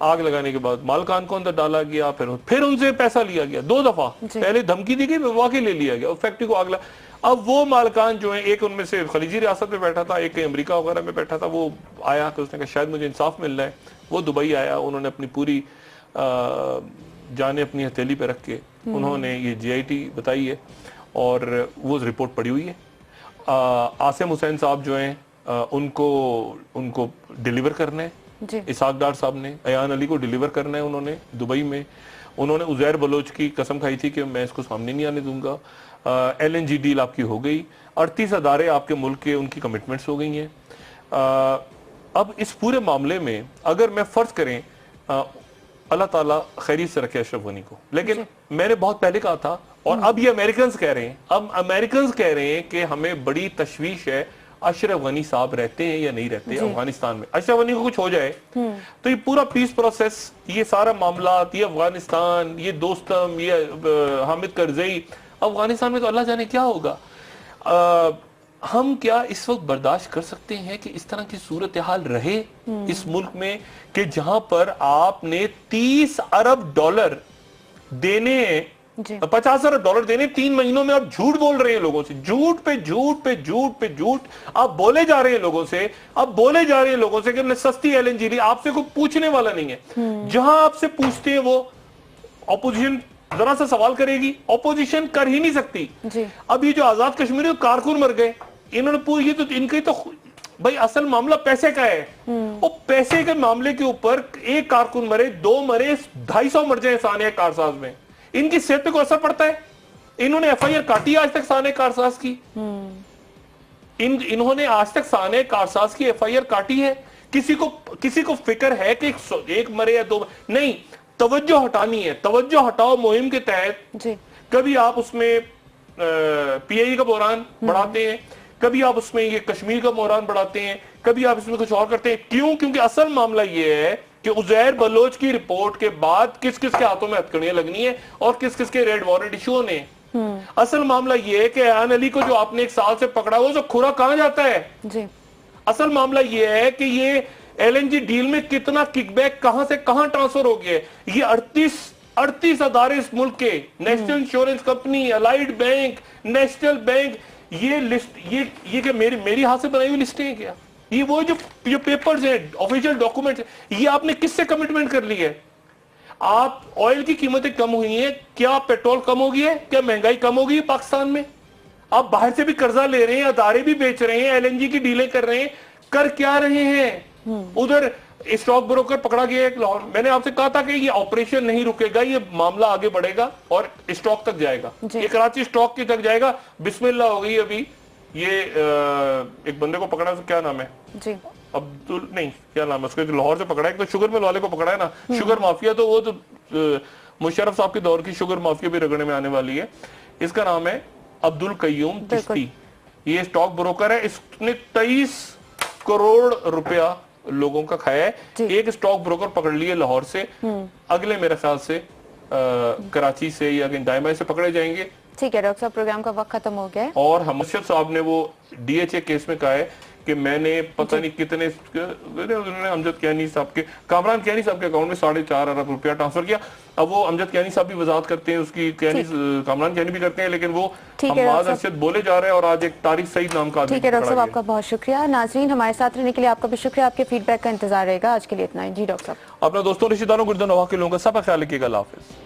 [SPEAKER 2] आग लगाने के बाद मालकान को अंदर डाला गया, फिर उनसे पैसा लिया गया 2 दफा, पहले धमकी दी गई, वाकई ले लिया गया, फैक्ट्री को आग लगा। अब वो मालकान जो है, एक उनमें से खलीजी रियासत में बैठा था, एक अमेरिका वगैरह में बैठा था, वो आया कि उसने कहा शायद मुझे इंसाफ मिल रहा है। वो दुबई आया, उन्होंने अपनी पूरी जाने अपनी हथेली पे रख के उन्होंने ये JIT बताई है, और वो रिपोर्ट पड़ी हुई है। आसिम हुसैन साहब जो हैं उनको डिलीवर करना है, इसाक डार साहब ने अयान अली को डिलीवर करना है, उन्होंने दुबई में, उन्होंने उजैर बलोच की कसम खाई थी कि मैं इसको सामने नहीं आने दूंगा। LNG डील आपकी हो गई, 38 अदारे आपके मुल्क के उनकी कमिटमेंट्स हो गई हैं। अब इस पूरे मामले में अगर मैं फर्ज करें अल्लाह ताला खैरियत से रखे अशरफ गनी को, लेकिन मैंने बहुत पहले कहा था, और अब ये अमेरिकन कह रहे हैं, अब अमेरिकन कह रहे हैं कि हमें बड़ी तशवीश है अशरफ गनी साहब रहते हैं या नहीं रहते अफगानिस्तान में। अशरफ गनी को कुछ हो जाए तो ये पूरा पीस प्रोसेस, ये सारा मामला, ये अफगानिस्तान, ये दोस्तम, ये हामिद करजई, अफगानिस्तान में तो अल्लाह जाने क्या होगा। हम क्या इस वक्त बर्दाश्त कर सकते हैं कि इस तरह की सूरत हाल रहे इस मुल्क में, कि जहां पर आपने 30 अरब डॉलर देने, 50 अरब डॉलर देने 3 महीनों में, आप झूठ बोल रहे हैं लोगों से, झूठ पे झूठ पे झूठ पे झूठ आप बोले जा रहे हैं लोगों से, अब बोले जा रहे हैं लोगों से कि हमने सस्ती LNG ली, आपसे कोई पूछने वाला नहीं है। जहां आपसे पूछते हैं वो ऑपोजिशन जरा सा सवाल करेगी, ऑपोजिशन कर ही नहीं सकती। अब ये जो आजाद कश्मीरी कारकुन मर गए, इन्होंने ये तो इनके तो भाई असल मामला पैसे का है, और पैसे के मामले के ऊपर एक कारकुन मरे, 2 मरे, 250 मर जाए सानिया कारसाज में, इनकी सेहत पे कोई असर पड़ता है? इन्होंने FIR काटी आज तक सानिया कारसाज की, इन्होंने आज तक सानिया कारसाज की FIR काटी है? किसी को फिक्र है कि एक मरे या 2 नहीं, तवज्जो हटानी है, तवज्जो हटाओ मुहिम के तहत कभी आप उसमें PIA का बहरान बढ़ाते हैं, कभी आप उसमें ये कश्मीर का बहरान बढ़ाते हैं, कभी आप इसमें कुछ और करते हैं। क्यों? क्योंकि असल मामला ये है कि उजैर बलोच की रिपोर्ट के बाद किस किस के हाथों में हथकड़ियां लगनी है और किस किस के रेड वारंट इशू होने। असल मामला ये है कि अयान अली को जो आपने 1 साल से पकड़ा वो जो खुरा कहां जाता है। असल मामला ये है कि ये LNG डील में कितना किकबैक कहां से कहां ट्रांसफर हो गया। ये 38 अदारे इस मुल्क के, national insurance company, allied bank, national bank, ये लिस्ट, ये क्या मेरी हाथ से बनाई हुई लिस्टें हैं क्या? ये वो जो पेपर्स हैं, ऑफिशियल डॉक्यूमेंट्स, ये आपने किससे कमिटमेंट कर ली है? आप ऑयल की कीमतें कम हुई हैं, क्या पेट्रोल कम हो गई है, क्या महंगाई कम हो गई है पाकिस्तान में? आप बाहर से भी कर्जा ले रहे हैं, अदारे भी बेच रहे हैं, LNG की डीलें कर रहे हैं, कर क्या रहे हैं? उधर स्टॉक ब्रोकर पकड़ा गया है लाहौर। मैंने आपसे कहा था कि ये ऑपरेशन नहीं रुकेगा, ये मामला आगे बढ़ेगा और स्टॉक तक जाएगा, ये कराची स्टॉक की तक जाएगा। बिस्मिल्लाह हो गई अभी ये एक बंदे को पकड़ा, तो क्या नाम है
[SPEAKER 1] जी,
[SPEAKER 2] अब्दुल नहीं क्या नाम है उसको, लाहौर से पकड़ा है, तो शुगर मिल वाले को पकड़ा है ना, शुगर माफिया, तो वो तो मुशर्रफ साहब के दौर की शुगर माफिया भी रगड़ने में आने वाली है। इसका नाम है अब्दुल कय्यूम चिश्ती, ये स्टॉक ब्रोकर है, इसने 23 करोड़ रुपया लोगों का खाया है। एक स्टॉक ब्रोकर पकड़ लिए लाहौर से, अगले मेरे ख्याल से कराची से या डायमंड से पकड़े जाएंगे।
[SPEAKER 1] ठीक है डॉक्टर साहब, प्रोग्राम का वक्त खत्म हो गया है।
[SPEAKER 2] और मुर्शद साहब ने वो DHA केस में कहा है कि मैंने पता नहीं कितने, उन्होंने अमजद कैनी साहब के, कामरान कैनी साहब के अकाउंट में 4.5 अरब रुपया ट्रांसफर किया। अब वो अमजद कैनी साहब भी वजाहत करते हैं उसकी, कामरान कैनी भी करते हैं, लेकिन वो हम्माद अरशद बोले जा रहे हैं और आज एक तारिक सईद नाम का।
[SPEAKER 1] ठीक है डॉक्टर साहब, आपका बहुत शुक्रिया। नाजरीन, हमारे साथ रहने के लिए आपका भी शुक्रिया, आपके फीडबैक का इंतजार रहेगा। आज के लिए इतना ही जी डॉक्टर साहब।
[SPEAKER 2] अपने दोस्तों रिश्तेदारों गुर्दन नवाह के लोगों का सब ख्याल रखिएगा। अल्लाह हाफिज।